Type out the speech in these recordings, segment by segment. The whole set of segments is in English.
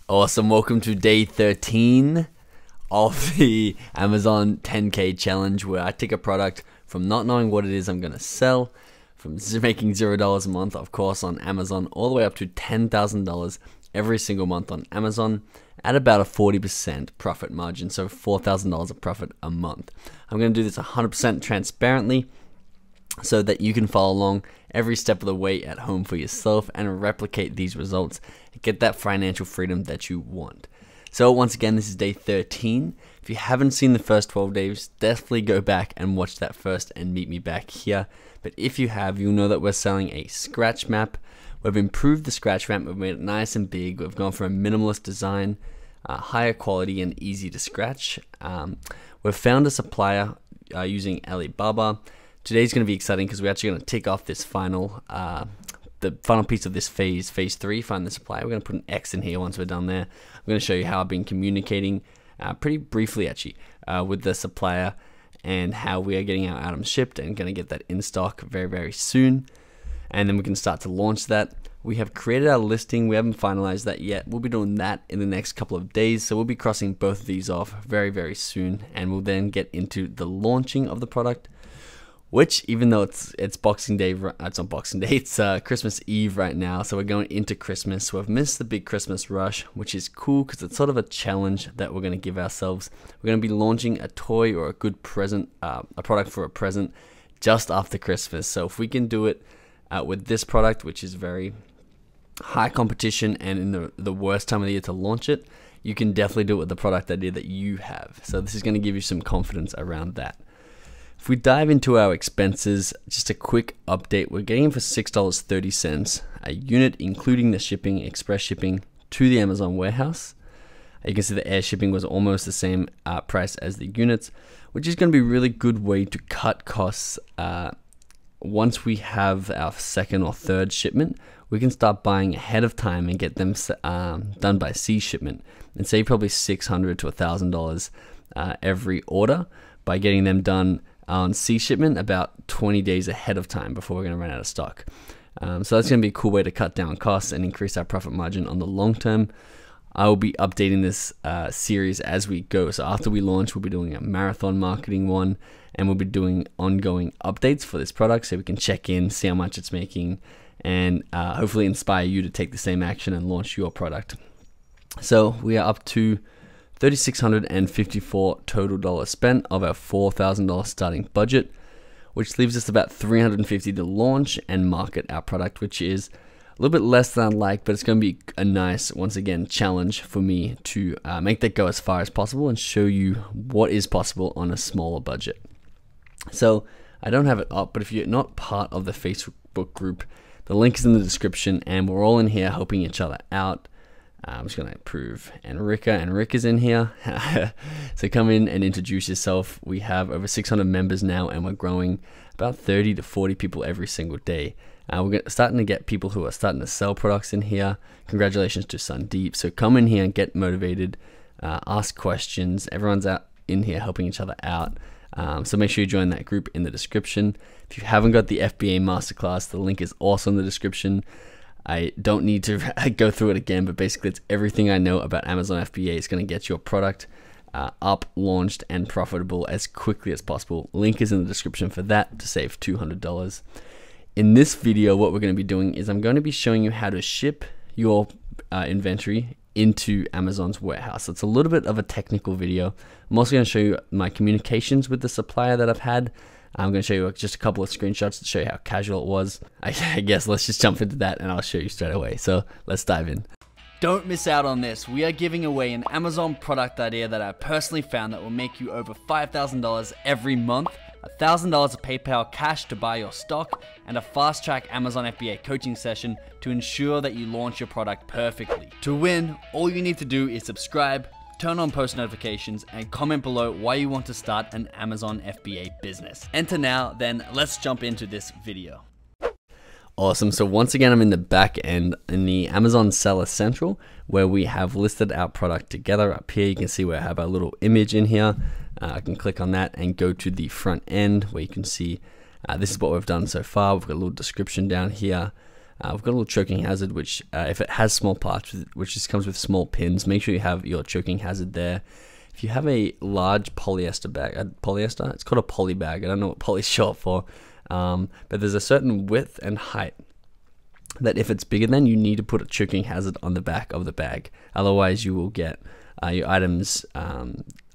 Awesome, welcome to day 13 of the Amazon 10K challenge, where I take a product from not knowing what it is I'm gonna sell, from making $0 a month, of course, on Amazon, all the way up to $10,000 every single month on Amazon at about a 40% profit margin, so $4,000 of profit a month. I'm gonna do this 100% transparently so that you can follow along every step of the way at home for yourself and replicate these results and get that financial freedom that you want. So once again, this is day 13. If you haven't seen the first 12 days, definitely go back and watch that first and meet me back here. But if you have, you'll know that we're selling a scratch map. We've improved the scratch map, we've made it nice and big. We've gone for a minimalist design, higher quality and easy to scratch. We've found a supplier using Alibaba. Today's going to be exciting because we're actually going to tick off this final, the final piece of this phase 3, find the supplier. We're going to put an X in here once we're done there. I'm going to show you how I've been communicating pretty briefly actually with the supplier and how we are getting our items shipped and going to get that in stock very, very soon. And then we can start to launch that. We have created our listing. We haven't finalized that yet. We'll be doing that in the next couple of days. So we'll be crossing both of these off very, very soon. And we'll then get into the launching of the product, which, even though it's Boxing Day, it's not Boxing Day, it's Christmas Eve right now, so we're going into Christmas. So I've missed the big Christmas rush, which is cool because it's sort of a challenge that we're going to give ourselves. We're going to be launching a toy or a good present, a product for a present, just after Christmas. So if we can do it with this product, which is very high competition and in the worst time of the year to launch it, you can definitely do it with the product idea that you have. So this is going to give you some confidence around that. If we dive into our expenses, just a quick update. We're getting for $6.30 a unit, including the shipping, express shipping to the Amazon warehouse. You can see the air shipping was almost the same price as the units, which is going to be a really good way to cut costs. Once we have our second or third shipment, we can start buying ahead of time and get them done by sea shipment and save probably $600 to $1,000 every order by getting them done on sea shipment about 20 days ahead of time before we're going to run out of stock. So that's going to be a cool way to cut down costs and increase our profit margin on the long term. I will be updating this series as we go. So after we launch, we'll be doing a marathon marketing one, and we'll be doing ongoing updates for this product so we can check in, see how much it's making, and hopefully inspire you to take the same action and launch your product. So we are up to $3,654 total dollars spent of our $4,000 starting budget, which leaves us about $350 to launch and market our product, which is a little bit less than I'd like, but it's going to be a nice, once again, challenge for me to make that go as far as possible and show you what is possible on a smaller budget. So I don't have it up, but if you're not part of the Facebook group, the link is in the description, and we're all in here helping each other out. I'm just going to approve Enrica, and Rick is in here. So come in and introduce yourself. We have over 600 members now, and we're growing about 30 to 40 people every single day. We're starting to get people who are starting to sell products in here. Congratulations to Sandeep. So come in here and get motivated, ask questions. Everyone's out in here helping each other out. So make sure you join that group in the description. If you haven't got the FBA Masterclass, the link is also in the description. I don't need to go through it again, but basically it's everything I know about Amazon FBA. It's going to get your product up, launched, and profitable as quickly as possible. Link is in the description for that to save $200. In this video, what we're going to be doing is I'm going to be showing you how to ship your inventory into Amazon's warehouse. So it's a little bit of a technical video. I'm also going to show you my communications with the supplier that I've had. I'm going to show you just a couple of screenshots to show you how casual it was. I guess let's just jump into that and I'll show you straight away. So let's dive in. Don't miss out on this. We are giving away an Amazon product idea that I personally found that will make you over $5,000 every month, $1,000 of PayPal cash to buy your stock, and a fast-track Amazon FBA coaching session to ensure that you launch your product perfectly. To win, all you need to do is subscribe, turn on post notifications, and comment below why you want to start an Amazon FBA business. Enter now, then let's jump into this video. Awesome, so once again, I'm in the back end in the Amazon Seller Central, where we have listed our product together. Up here, you can see where I have our little image in here. I can click on that and go to the front end where you can see this is what we've done so far. We've got a little description down here. We've got a little choking hazard, which if it has small parts, which just comes with small pins, make sure you have your choking hazard there. If you have a large polyester bag, it's called a poly bag. I don't know what poly is short for, but there's a certain width and height that if it's bigger than, you need to put a choking hazard on the back of the bag. Otherwise, you will get your items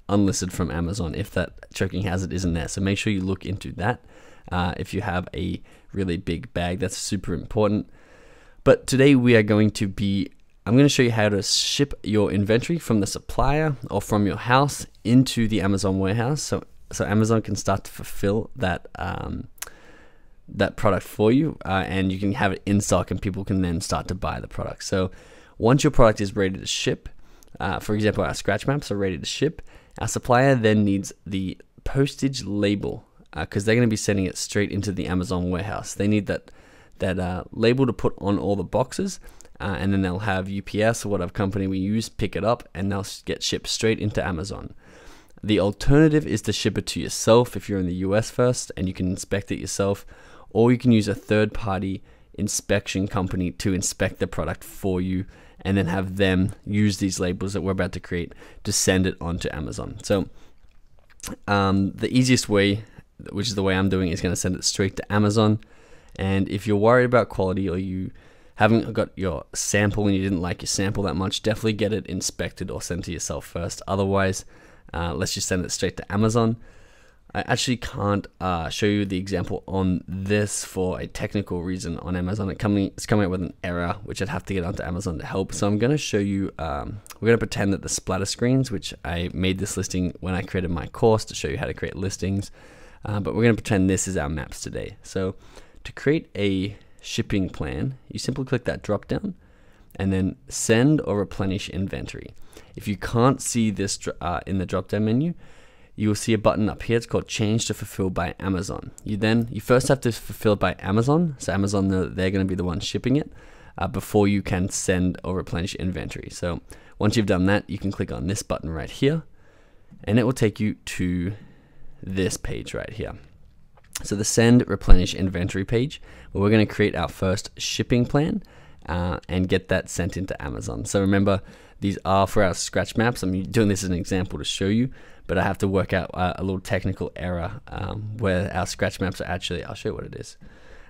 unlisted from Amazon if that choking hazard isn't there. So make sure you look into that. If you have a really big bag, that's super important. But today we are going to be, I'm going to show you how to ship your inventory from the supplier or from your house into the Amazon warehouse. So Amazon can start to fulfill that that product for you, and you can have it in stock, and people can then start to buy the product. So once your product is ready to ship, for example, our scratch maps are ready to ship, our supplier then needs the postage label, because they're going to be sending it straight into the Amazon warehouse. They need that label to put on all the boxes, and then they'll have UPS or whatever company we use pick it up, and they'll get shipped straight into Amazon. The alternative is to ship it to yourself if you're in the US first, and you can inspect it yourself, or you can use a third-party inspection company to inspect the product for you, and then have them use these labels that we're about to create to send it onto Amazon. So the easiest way, which is the way I'm doing, is going to send it straight to Amazon. And if you're worried about quality, or you haven't got your sample and you didn't like your sample that much, definitely get it inspected or sent to yourself first. Otherwise, let's just send it straight to Amazon. I actually can't show you the example on this for a technical reason on Amazon. It's coming up with an error, which I'd have to get onto Amazon to help. So I'm going to show you, we're going to pretend that the splatter screens, which I made this listing when I created my course to show you how to create listings, but we're going to pretend this is our maps today. So to create a shipping plan, you simply click that drop down and then send or replenish inventory. If you can't see this in the drop down menu, you will see a button up here. It's called Change to Fulfill by Amazon. You first have to fulfill by Amazon. So Amazon, they're going to be the ones shipping it before you can send or replenish inventory. So once you've done that, you can click on this button right here, and it will take you to this page right here. So the Send Replenish Inventory page, where we're going to create our first shipping plan and get that sent into Amazon. So remember, these are for our scratch maps. I'm doing this as an example to show you, but I have to work out a little technical error where our scratch maps are actually, I'll show you what it is.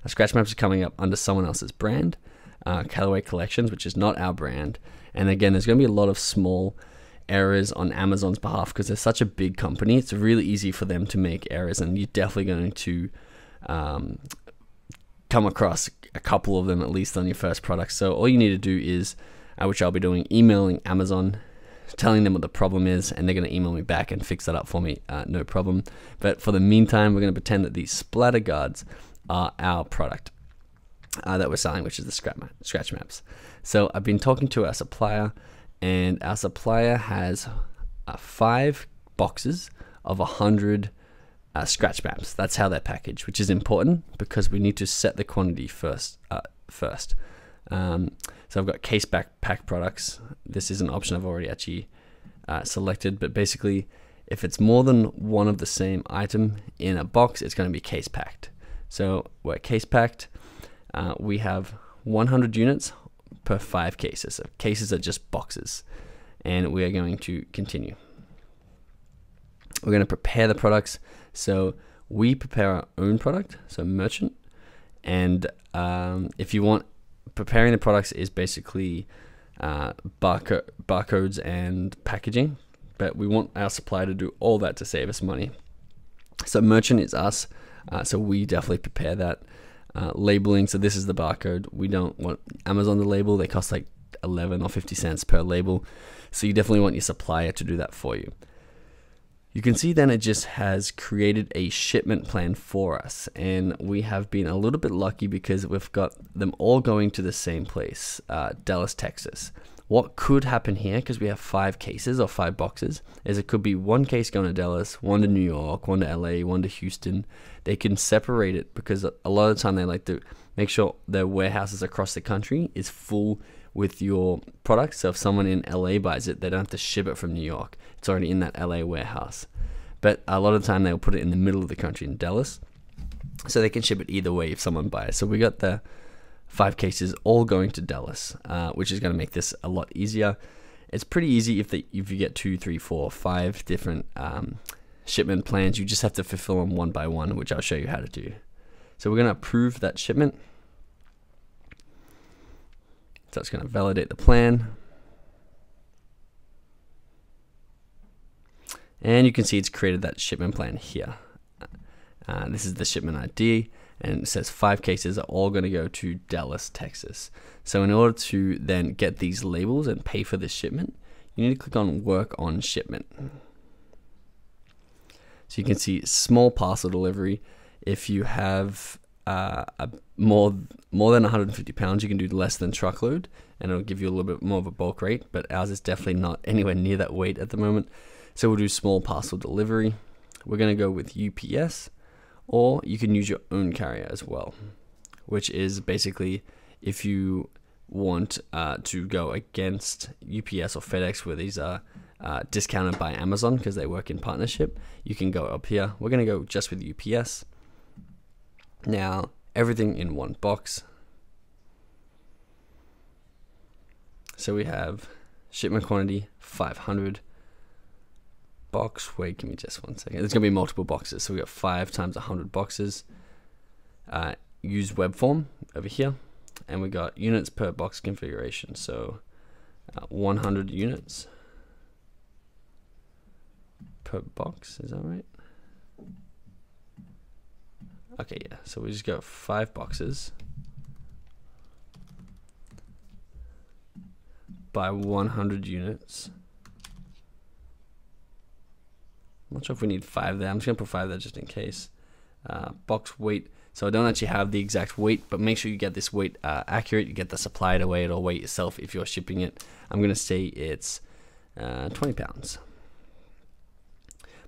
Our scratch maps are coming up under someone else's brand, Callaway Collections, which is not our brand. And again, there's going to be a lot of small errors on Amazon's behalf because they're such a big company. It's really easy for them to make errors, and you're definitely going to come across a couple of them at least on your first product. So all you need to do is, which I'll be doing, emailing Amazon, telling them what the problem is, and they're going to email me back and fix that up for me, no problem. But for the meantime, we're going to pretend that these splatter guards are our product that we're selling, which is the scratch maps. So I've been talking to our supplier, and our supplier has 5 boxes of 100 scratch maps. That's how they're packaged, which is important because we need to set the quantity first. So I've got case pack products. This is an option I've already actually selected, but basically if it's more than one of the same item in a box, it's going to be case packed. So we're case packed. We have 100 units per 5 cases. So cases are just boxes, and we are going to continue. We're going to prepare the products. So we prepare our own product, so merchant, and if you want, preparing the products is basically barcodes and packaging, but we want our supplier to do all that to save us money. So merchant is us, so we definitely prepare that. Labeling, so this is the barcode. We don't want Amazon to label. They cost like 11 or 50 cents per label, so you definitely want your supplier to do that for you. You can see then it just has created a shipment plan for us, and we have been a little bit lucky because we've got them all going to the same place, Dallas, Texas. What could happen here, because we have 5 cases or 5 boxes, is it could be one case going to Dallas, one to New York, one to LA, one to Houston. They can separate it because a lot of the time they like to make sure their warehouses across the country is full with your product. So if someone in LA buys it, they don't have to ship it from New York. It's already in that LA warehouse. But a lot of the time they'll put it in the middle of the country in Dallas, so they can ship it either way if someone buys. So we got the 5 cases all going to Dallas, which is going to make this a lot easier. It's pretty easy if you get 2, 3, 4, 5 different shipment plans. You just have to fulfill them one by one, which I'll show you how to do. So we're going to approve that shipment. So it's going to validate the plan. And you can see it's created that shipment plan here. This is the shipment ID, and it says 5 cases are all going to go to Dallas, Texas. So in order to then get these labels and pay for this shipment, you need to click on Work on Shipment. So you can see small parcel delivery. If you have more than 150 pounds, you can do less than truckload, and it'll give you a little bit more of a bulk rate, but ours is definitely not anywhere near that weight at the moment. So we'll do small parcel delivery. We're going to go with UPS, or you can use your own carrier as well, which is basically if you want to go against UPS or FedEx, where these are discounted by Amazon because they work in partnership, you can go up here. We're going to go just with UPS. Now, everything in one box. So we have shipment quantity 500. Box weight, give me just 1 second. There's going to be multiple boxes, so we got 5 times 100 boxes. Use web form over here, and we got units per box configuration, so 100 units per box, is that right? Okay, yeah, so we just got 5 boxes by 100 units. I'm not sure if we need 5 there. I'm just going to put 5 there just in case. Box weight. So I don't actually have the exact weight, but make sure you get this weight accurate. You get the supplier to weigh it or weigh it yourself if you're shipping it. I'm going to say it's 20 pounds.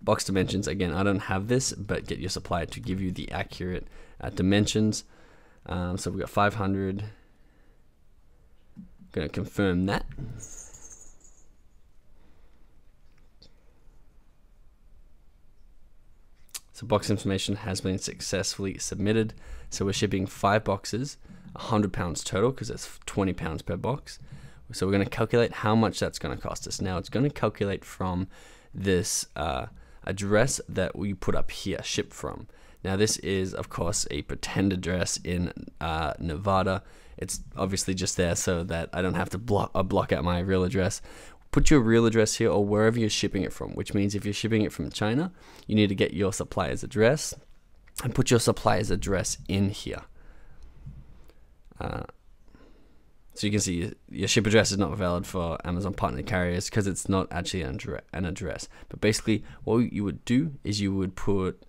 Box dimensions. Again, I don't have this, but get your supplier to give you the accurate dimensions. So we got 500. Going to confirm that. So box information has been successfully submitted. So we're shipping 5 boxes, 100 pounds total, because that's 20 pounds per box. So we're going to calculate how much that's going to cost us. Now it's going to calculate from this address that we put up here, ship from. Now this is of course a pretend address in Nevada. It's obviously just there so that I don't have to block out my real address. Put your real address here or wherever you're shipping it from, which means if you're shipping it from China, you need to get your supplier's address and put your supplier's address in here. So you can see your ship address is not valid for Amazon partner carriers because it's not actually an address. But basically what you would do is you would put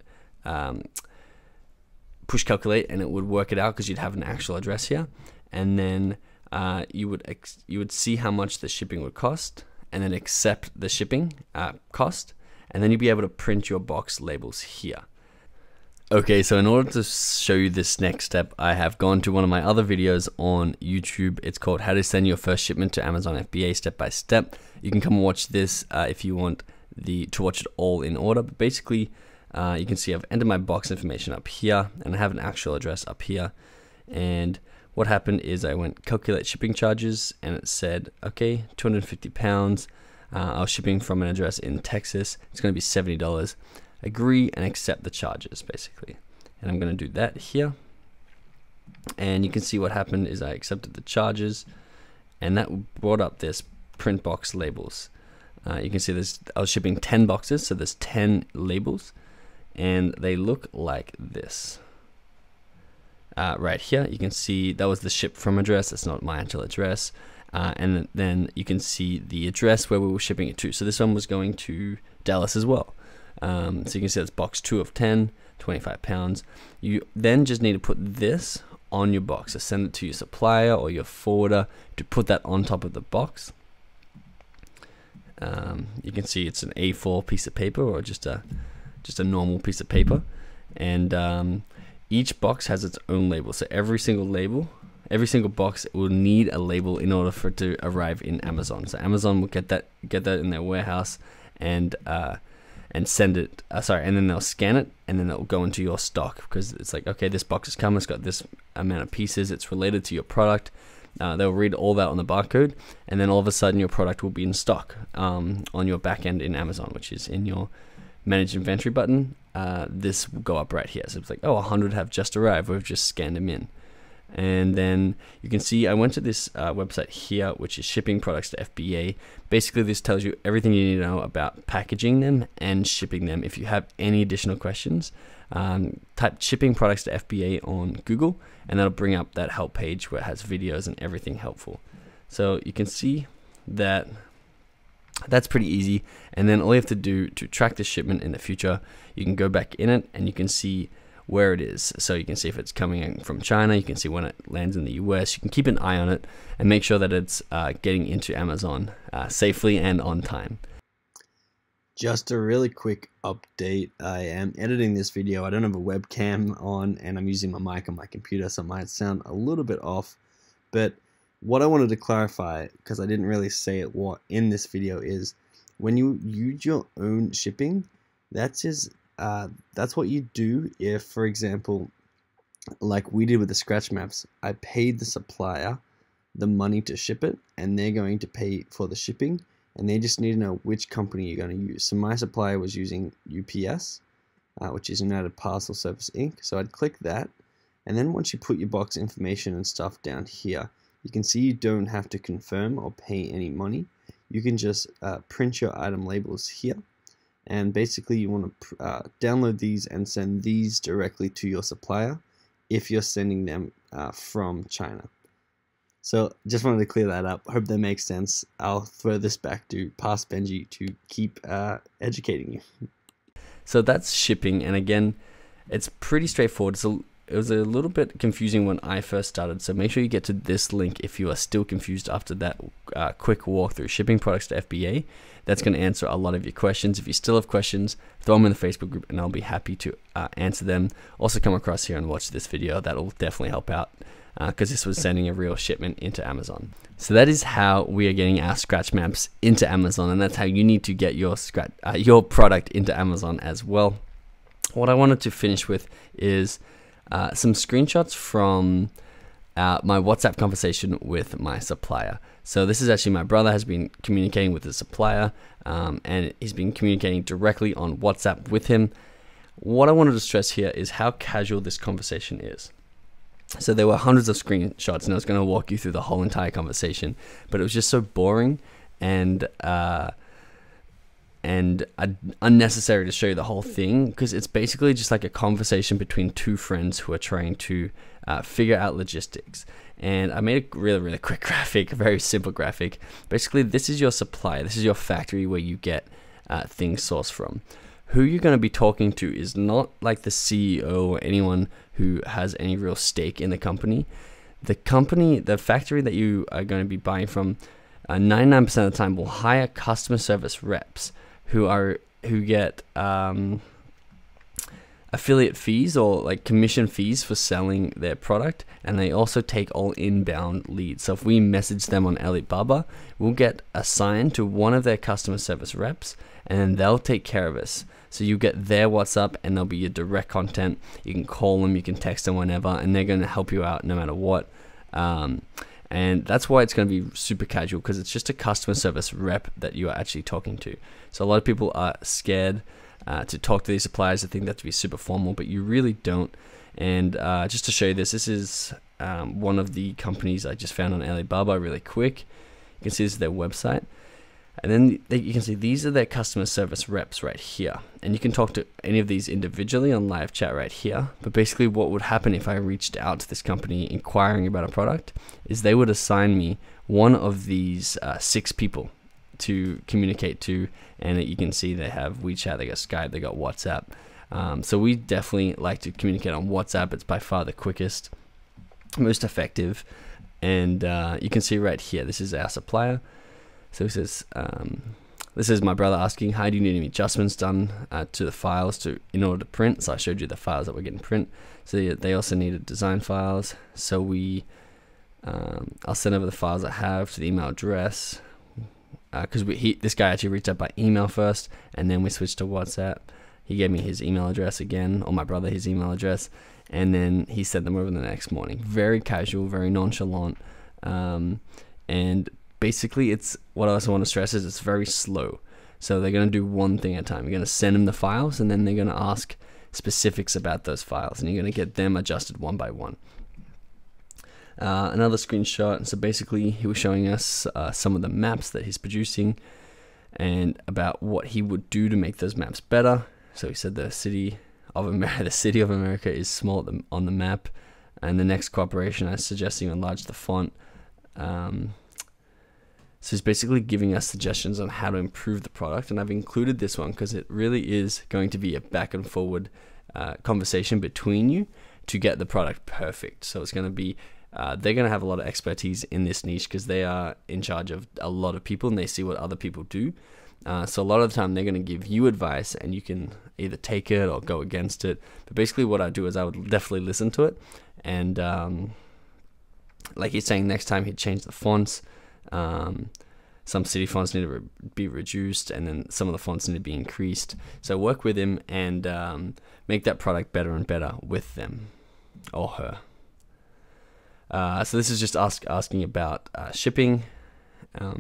push calculate, and it would work it out because you'd have an actual address here, and then you would see how much the shipping would cost, and then accept the shipping cost, and then you'd be able to print your box labels here. Okay, so in order to show you this next step, I have gone to one of my other videos on YouTube. It's called How to Send Your First Shipment to Amazon FBA Step by Step. You can come and watch this if you want to watch it all in order. But basically, you can see I've entered my box information up here, and I have an actual address up here. And what happened is I went calculate shipping charges, and it said, okay, 250 pounds. I was shipping from an address in Texas. It's going to be $70. Agree and accept the charges, basically. And I'm going to do that here. And you can see what happened is I accepted the charges, and that brought up this print box labels. You can see I was shipping 10 boxes, so there's 10 labels, and they look like this. Right here, you can see that was the ship from address. That's not my actual address. And then you can see the address where we were shipping it to. So this one was going to Dallas as well. So you can see that's box 2 of 10, 25 pounds. You then just need to put this on your box. So send it to your supplier or your forwarder to put that on top of the box. You can see it's an A4 piece of paper or just a normal piece of paper. And each box has its own label. So every single box will need a label in order for it to arrive in Amazon. So Amazon will get that in their warehouse and and send it, and then they'll scan it, and then it'll go into your stock, because it's like, okay, this box has come, it's got this amount of pieces, it's related to your product. They'll read all that on the barcode, and then all of a sudden your product will be in stock on your back end in Amazon, which is in your manage inventory button. This will go up right here. So it's like, oh, 100 have just arrived. We've just scanned them in. And then you can see I went to this website here, which is shipping products to FBA. Basically, this tells you everything you need to know about packaging them and shipping them. If you have any additional questions, type shipping products to FBA on Google, and that'll bring up that help page where it has videos and everything helpful. So you can see that that's pretty easy. And then all you have to do to track the shipment in the future, you can go back in it and you can see where it is. So you can see if it's coming in from China, you can see when it lands in the US, you can keep an eye on it and make sure that it's getting into Amazon safely and on time. Just a really quick update. I am editing this video. I don't have a webcam on, and I'm using my mic on my computer, so it might sound a little bit off. But what I wanted to clarify, because I didn't really say it in this video, is when you use your own shipping, that's what you do if, for example, like we did with the scratch maps, I paid the supplier the money to ship it, and they're going to pay for the shipping, and they just need to know which company you're going to use. So my supplier was using UPS, which is United Parcel Service Inc. So I'd click that, and then once you put your box information and stuff down here, you can see you don't have to confirm or pay any money. You can just print your item labels here, and basically you want to download these and send these directly to your supplier if you're sending them from China. So just wanted to clear that up. Hope that makes sense. I'll throw this back to Past Benji to keep educating you. So that's shipping, and again, it's pretty straightforward. So it was a little bit confusing when I first started, so make sure you get to this link if you are still confused after that quick walkthrough. Shipping products to FBA. That's going to answer a lot of your questions. If you still have questions, throw them in the Facebook group and I'll be happy to answer them. Also come across here and watch this video. That'll definitely help out because this was sending a real shipment into Amazon. So that is how we are getting our scratch maps into Amazon, and that's how you need to get your product into Amazon as well. What I wanted to finish with is some screenshots from my WhatsApp conversation with my supplier. So this is actually my brother has been communicating with the supplier, and he's been communicating directly on WhatsApp with him. What I wanted to stress here is how casual this conversation is. So there were hundreds of screenshots, and I was going to walk you through the whole entire conversation, but it was just so boring and unnecessary to show you the whole thing, because it's basically just like a conversation between two friends who are trying to figure out logistics. And I made a really, really quick graphic, a very simple graphic. Basically, this is your supplier. This is your factory where you get things sourced from. Who you're going to be talking to is not like the CEO or anyone who has any real stake in the company. The factory that you are going to be buying from, 99% of the time will hire customer service reps who get affiliate fees or like commission fees for selling their product, and they also take all inbound leads. So if we message them on Alibaba, we'll get assigned to one of their customer service reps, and then they'll take care of us. So you get their WhatsApp, and they'll be your direct contact. You can call them, you can text them whenever, and they're going to help you out no matter what. And that's why it's going to be super casual, because it's just a customer service rep that you are actually talking to. So a lot of people are scared to talk to these suppliers. They think that to be super formal, but you really don't. And just to show you this is one of the companies I just found on Alibaba really quick. You can see this is their website. And then you can see these are their customer service reps right here. And you can talk to any of these individually on live chat right here. But basically what would happen if I reached out to this company inquiring about a product is they would assign me one of these 6 people to communicate to. And you can see they have WeChat, they got Skype, they got WhatsApp. So we definitely like to communicate on WhatsApp. It's by far the quickest, most effective. And you can see right here, this is our supplier. So it says, this is my brother asking, hi, do you need any adjustments done to the files in order to print? So I showed you the files that we're getting print. So they also needed design files. So I'll send over the files I have to the email address. because this guy actually reached out by email first, and then we switched to WhatsApp. He gave me his email address again, or my brother his email address, and then he sent them over the next morning. Very casual, very nonchalant, and basically it's what I also want to stress is it's very slow. So they're going to do one thing at a time. You're going to send them the files, and then they're going to ask specifics about those files, and you're going to get them adjusted one by one. Another screenshot. So basically he was showing us some of the maps that he's producing and about what he would do to make those maps better. So he said the city of America is small on the map, and the next cooperation I suggest you enlarge the font. So he's basically giving us suggestions on how to improve the product, and I've included this one because it really is going to be a back and forward conversation between you to get the product perfect. So it's going to be they're going to have a lot of expertise in this niche because they are in charge of a lot of people and they see what other people do. So a lot of the time they're going to give you advice and you can either take it or go against it. But basically what I do is I would definitely listen to it. And like he's saying, next time he'd change the fonts. Some city fonts need to be reduced, and then some of the fonts need to be increased. So work with him and make that product better and better with them or her. So this is just asking about shipping.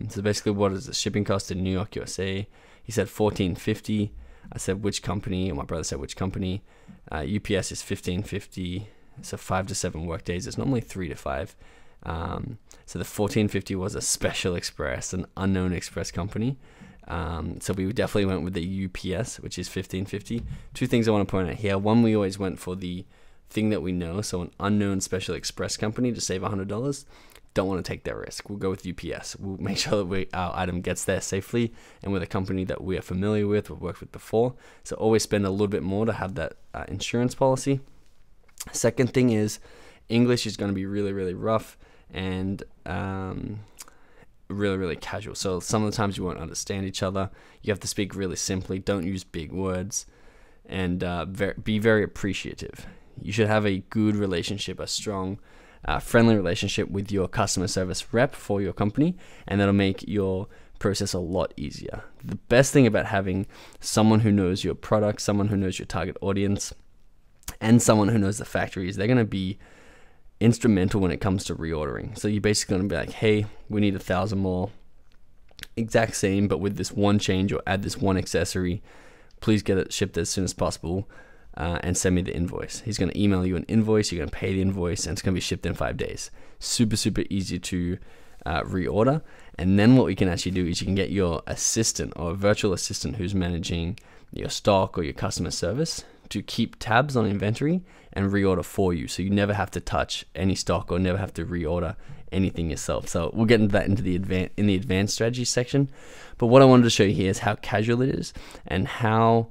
So basically, what is the shipping cost in New York, USA? He said $14.50. I said which company, and my brother said which company. UPS is $15.50. So 5 to 7 work days. It's normally 3 to 5. So the $14.50 was a Special Express, an unknown express company. So we definitely went with the UPS, which is $15.50. Two things I want to point out here. One, we always went for the thing that we know, so an unknown Special Express company to save $100. Don't want to take that risk. We'll go with UPS. We'll make sure that our item gets there safely and with a company that we are familiar with, we've worked with before. So always spend a little bit more to have that insurance policy. Second thing is English is going to be really, really rough and really, really casual. So some of the times you won't understand each other. You have to speak really simply. Don't use big words, and be very appreciative. You should have a good relationship, a strong, friendly relationship with your customer service rep for your company, and that'll make your process a lot easier. The best thing about having someone who knows your product, someone who knows your target audience, and someone who knows the factory is they're going to be instrumental when it comes to reordering. So you're basically going to be like, hey, we need 1,000 more, exact same, but with this one change, or add this one accessory. Please get it shipped as soon as possible, and send me the invoice. He's going to email you an invoice. You're going to pay the invoice, and it's going to be shipped in 5 days. Super, super easy to reorder. And then what we can actually do is you can get your assistant or a virtual assistant who's managing your stock or your customer service to keep tabs on inventory and reorder for you, so you never have to touch any stock or never have to reorder anything yourself. So we'll get into that in the advanced strategy section. But what I wanted to show you here is how casual it is and how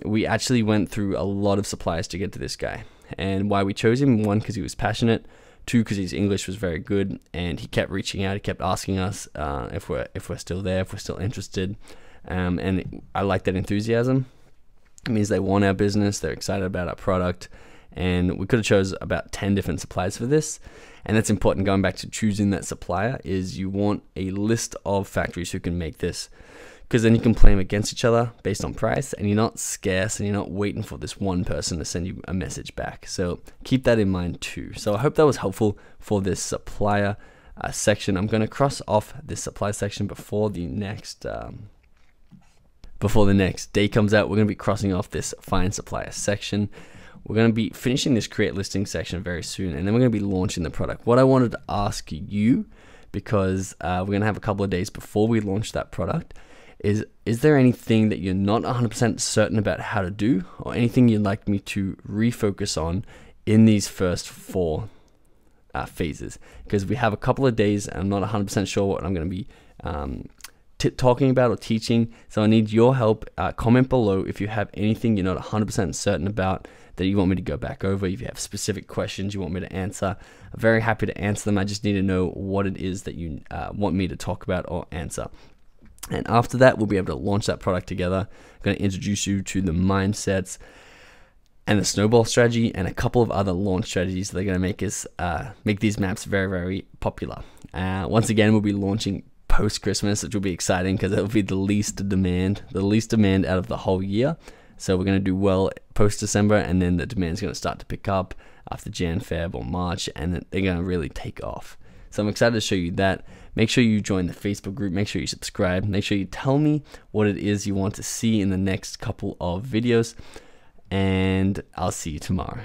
we actually went through a lot of suppliers to get to this guy, and why we chose him. One, because he was passionate. Two, because his English was very good, and he kept reaching out. He kept asking us if we're still there, if we're still interested, and I like that enthusiasm. It means they want our business, they're excited about our product, and we could have chose about 10 different suppliers for this. And that's important. Going back to choosing that supplier is you want a list of factories who can make this, because then you can play them against each other based on price, and you're not scarce and you're not waiting for this one person to send you a message back. So keep that in mind too. So I hope that was helpful for this supplier section. I'm going to cross off this supply section before the next day comes out. We're going to be crossing off this find supplier section. We're going to be finishing this create listing section very soon, and then we're going to be launching the product. What I wanted to ask you, because we're going to have a couple of days before we launch that product, is there anything that you're not 100% certain about how to do, or anything you'd like me to refocus on in these first 4 phases? Because we have a couple of days and I'm not 100% sure what I'm going to be talking about or teaching, so I need your help. Comment below if you have anything you're not 100% certain about that you want me to go back over. If you have specific questions you want me to answer, I'm very happy to answer them. I just need to know what it is that you want me to talk about or answer. And after that, we'll be able to launch that product together. I'm going to introduce you to the mindsets and the snowball strategy and a couple of other launch strategies that are going to make these maps very, very popular. Once again, we'll be launching post Christmas, which will be exciting because it'll be the least demand out of the whole year. So we're going to do well post December, and then the demand's going to start to pick up after Jan, Feb, or March, and they're going to really take off. So I'm excited to show you that. Make sure you join the Facebook group. Make sure you subscribe. Make sure you tell me what it is you want to see in the next couple of videos, and I'll see you tomorrow.